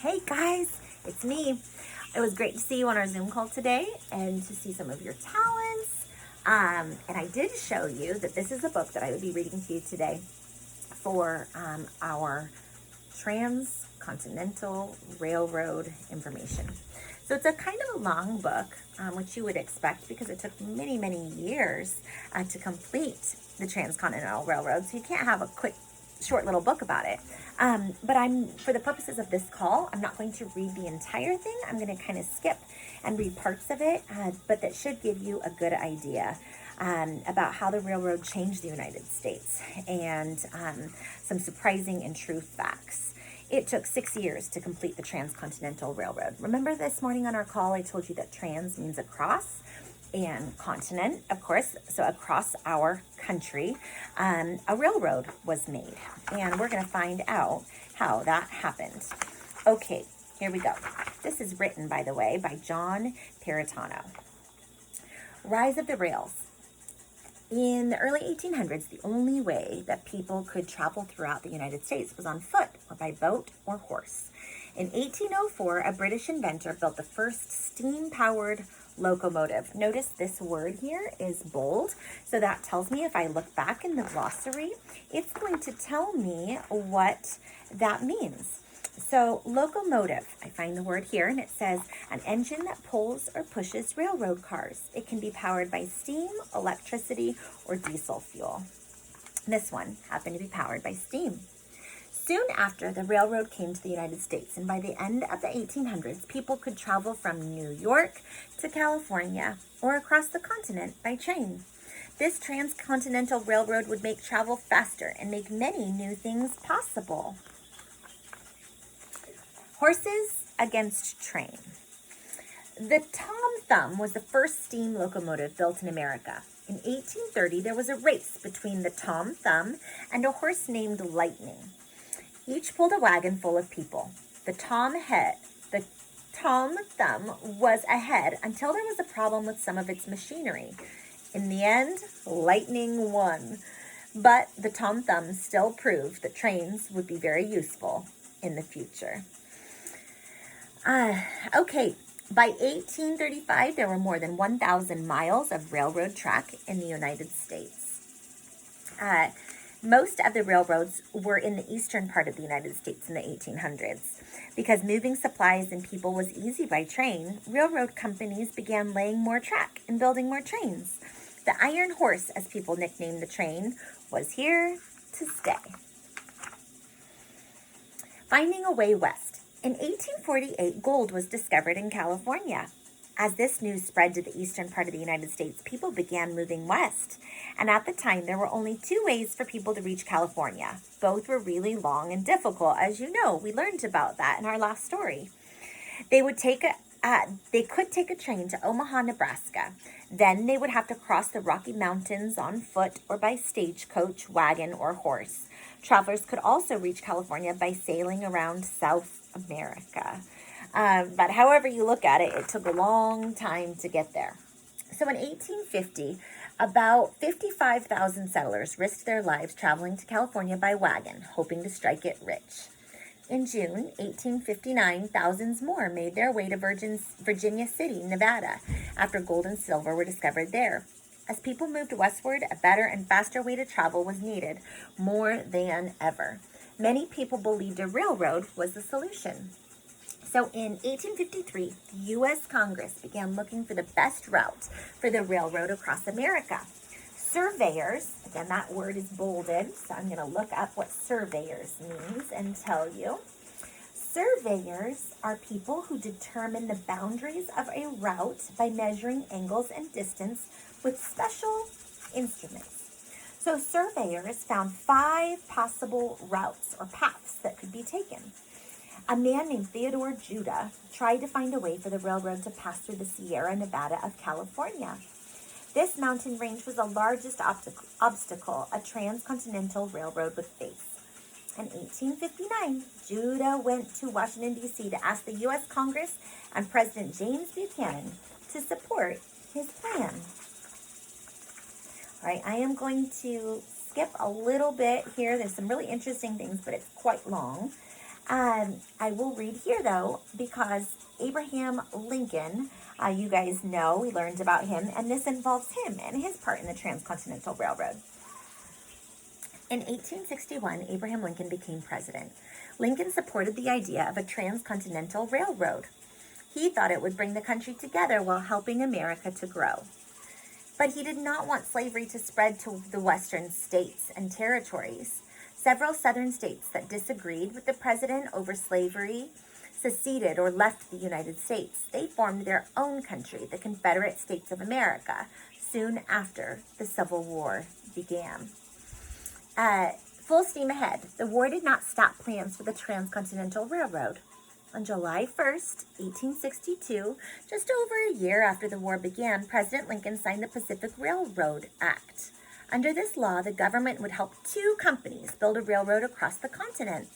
Hey guys, it's me. It was great to see you on our Zoom call today and to see some of your talents. And I did show you that this is a book that I would be reading to you today for our Transcontinental Railroad information. So it's a kind of a long book, which you would expect because it took many, many years to complete the Transcontinental Railroad. So you can't have a quick, short little book about it. But for the purposes of this call, I'm not going to read the entire thing. I'm going to kind of skip and read parts of it, but that should give you a good idea about how the railroad changed the United States and some surprising and true facts. It took 6 years to complete the Transcontinental Railroad. Remember this morning on our call, I told you that trans means across and continent, of course, so across our country, a railroad was made. And we're gonna find out how that happened. Okay, here we go. This is written, by the way, by John Peritano. Rise of the Rails. In the early 1800s, the only way that people could travel throughout the United States was on foot or by boat or horse. In 1804, a British inventor built the first steam-powered locomotive. Notice this word here is bold, so that tells me if I look back in the glossary, it's going to tell me what that means. So locomotive, I find the word here, and it says an engine that pulls or pushes railroad cars. It can be powered by steam, electricity, or diesel fuel. This one happened to be powered by steam. Soon after, the railroad came to the United States, and by the end of the 1800s, people could travel from New York to California or across the continent by train. This transcontinental railroad would make travel faster and make many new things possible. Horses against train. The Tom Thumb was the first steam locomotive built in America. In 1830, there was a race between the Tom Thumb and a horse named Lightning. Each pulled a wagon full of people. The Tom Thumb was ahead until there was a problem with some of its machinery. In the end, Lightning won. But the Tom Thumb still proved that trains would be very useful in the future. Okay, by 1835, there were more than 1,000 miles of railroad track in the United States. Most of the railroads were in the eastern part of the United States in the 1800s. Because moving supplies and people was easy by train, railroad companies began laying more track and building more trains. The Iron Horse, as people nicknamed the train, was here to stay. Finding a way west. In 1848, gold was discovered in California. As this news spread to the eastern part of the United States, people began moving west. And at the time, there were only two ways for people to reach California. Both were really long and difficult. As you know, we learned about that in our last story. They could take a train to Omaha, Nebraska. Then they would have to cross the Rocky Mountains on foot or by stagecoach, wagon, or horse. Travelers could also reach California by sailing around South America. But however you look at it, it took a long time to get there. So in 1850, about 55,000 settlers risked their lives traveling to California by wagon, hoping to strike it rich. In June 1859, thousands more made their way to Virginia City, Nevada, after gold and silver were discovered there. As people moved westward, a better and faster way to travel was needed more than ever. Many people believed a railroad was the solution. So in 1853, the U.S. Congress began looking for the best route for the railroad across America. Surveyors, again, that word is bolded, so I'm going to look up what surveyors means and tell you. Surveyors are people who determine the boundaries of a route by measuring angles and distance with special instruments. So surveyors found 5 possible routes or paths that could be taken. A man named Theodore Judah tried to find a way for the railroad to pass through the Sierra Nevada of California. This mountain range was the largest obstacle a transcontinental railroad would face. In 1859, Judah went to Washington, D.C. to ask the U.S. Congress and President James Buchanan to support his plan. All right, I am going to skip a little bit here. There's some really interesting things, but it's quite long. I will read here, though, because Abraham Lincoln, you guys know, we learned about him, and this involves him and his part in the Transcontinental Railroad. In 1861, Abraham Lincoln became president. Lincoln supported the idea of a transcontinental railroad. He thought it would bring the country together while helping America to grow. But he did not want slavery to spread to the western states and territories. Several southern states that disagreed with the president over slavery seceded or left the United States. They formed their own country, the Confederate States of America, soon after the Civil War began. Full steam ahead. The war did not stop plans for the Transcontinental Railroad. On July 1st, 1862, just over a year after the war began, President Lincoln signed the Pacific Railroad Act. Under this law, the government would help 2 companies build a railroad across the continent.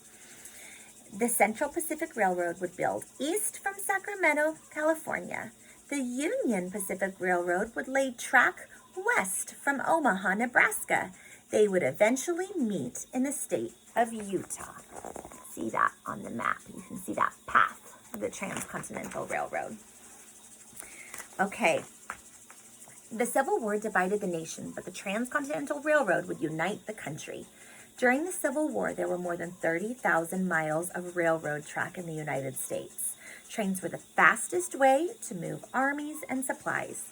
The Central Pacific Railroad would build east from Sacramento, California. The Union Pacific Railroad would lay track west from Omaha, Nebraska. They would eventually meet in the state of Utah. See that on the map. You can see that path of the Transcontinental Railroad. Okay. The Civil War divided the nation, but the Transcontinental Railroad would unite the country. During the Civil War, there were more than 30,000 miles of railroad track in the United States. Trains were the fastest way to move armies and supplies.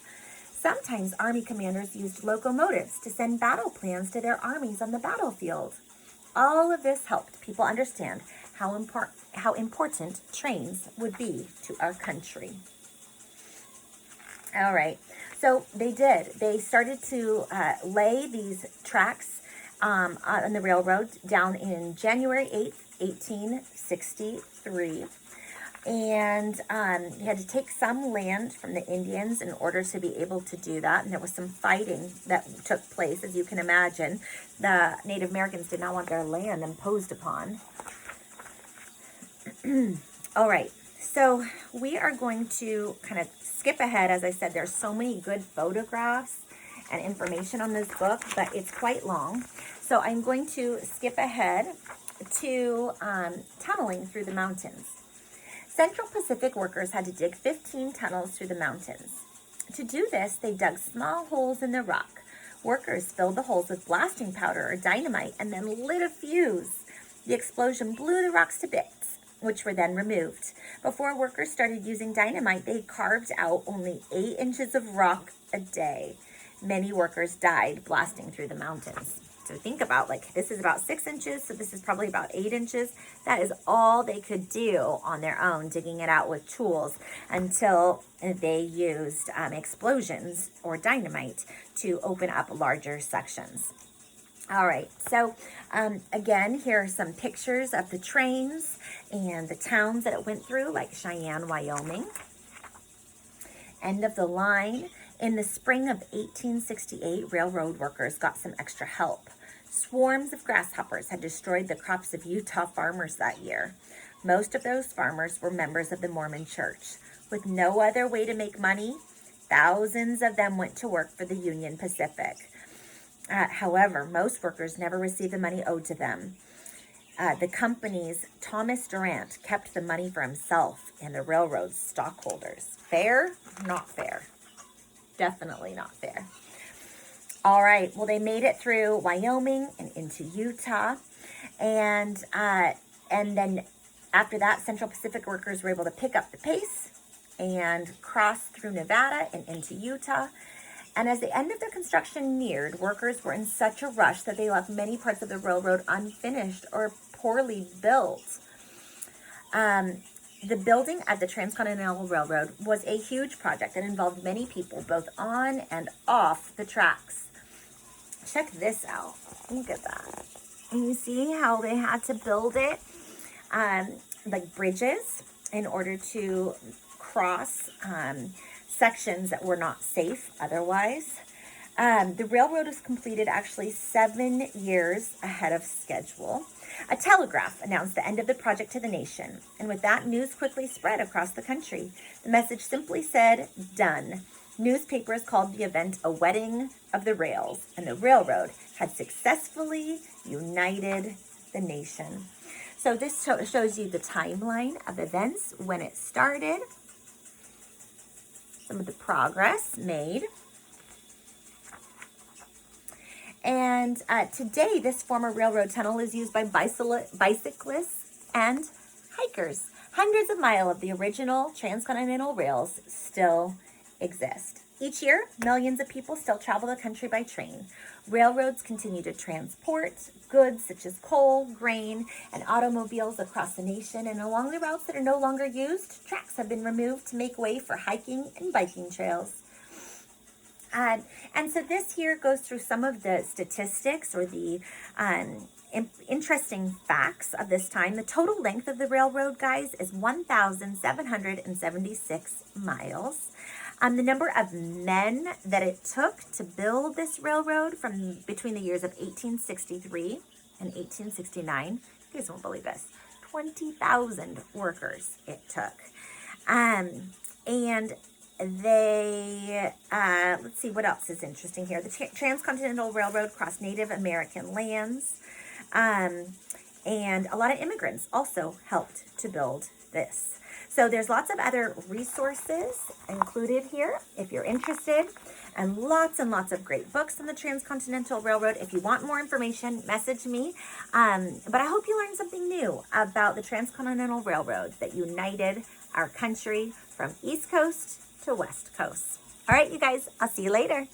Sometimes Army commanders used locomotives to send battle plans to their armies on the battlefield. All of this helped people understand how important trains would be to our country. All right, so they did. They started to lay these tracks on the railroad down in January 8th, 1863. And you had to take some land from the Indians in order to be able to do that. And there was some fighting that took place, as you can imagine. The Native Americans did not want their land imposed upon. All right, so we are going to kind of skip ahead. As I said, there's so many good photographs and information on this book, but it's quite long. So I'm going to skip ahead to tunneling through the mountains. Central Pacific workers had to dig 15 tunnels through the mountains. To do this, they dug small holes in the rock. Workers filled the holes with blasting powder or dynamite and then lit a fuse. The explosion blew the rocks to bits, which were then removed. Before workers started using dynamite, they carved out only 8 inches of rock a day. Many workers died blasting through the mountains. So think about, like, this is about 6 inches, so this is probably about 8 inches. That is all they could do on their own, digging it out with tools, until they used explosions or dynamite to open up larger sections. All right, so again, here are some pictures of the trains and the towns that it went through, like Cheyenne, Wyoming. End of the line. In the spring of 1868, railroad workers got some extra help. Swarms of grasshoppers had destroyed the crops of Utah farmers that year. Most of those farmers were members of the Mormon Church. With no other way to make money, thousands of them went to work for the Union Pacific. However, most workers never received the money owed to them. The company's Thomas Durant kept the money for himself and the railroad's stockholders. Fair? Not fair. Definitely not fair. All right, well, they made it through Wyoming and into Utah. And then after that, Central Pacific workers were able to pick up the pace and cross through Nevada and into Utah. And as the end of their construction neared, workers were in such a rush that they left many parts of the railroad unfinished or poorly built. The building at the Transcontinental Railroad was a huge project that involved many people, both on and off the tracks. Check this out. Look at that. And you see how they had to build it like bridges in order to cross sections that were not safe otherwise. The railroad was completed actually 7 years ahead of schedule. A telegraph announced the end of the project to the nation, and with that, news quickly spread across the country. The message simply said, "Done." Newspapers called the event a wedding of the rails, and the railroad had successfully united the nation. So this shows you the timeline of events, when it started, some of the progress made. And today, this former railroad tunnel is used by bicyclists and hikers. Hundreds of miles of the original transcontinental rails still exist. Each year, millions of people still travel the country by train. Railroads continue to transport goods such as coal, grain, and automobiles across the nation. And along the routes that are no longer used, tracks have been removed to make way for hiking and biking trails. And so this here goes through some of the statistics or the interesting facts of this time. The total length of the railroad, guys, is 1,776 miles. The number of men that it took to build this railroad from between the years of 1863 and 1869, you guys won't believe this, 20,000 workers it took. And they, let's see what else is interesting here. The Transcontinental Railroad crossed Native American lands, and a lot of immigrants also helped to build this. So there's lots of other resources included here if you're interested, and lots of great books on the Transcontinental Railroad. If you want more information, message me. But I hope you learned something new about the Transcontinental Railroad that united our country from East Coast to West Coast. All right, you guys, I'll see you later.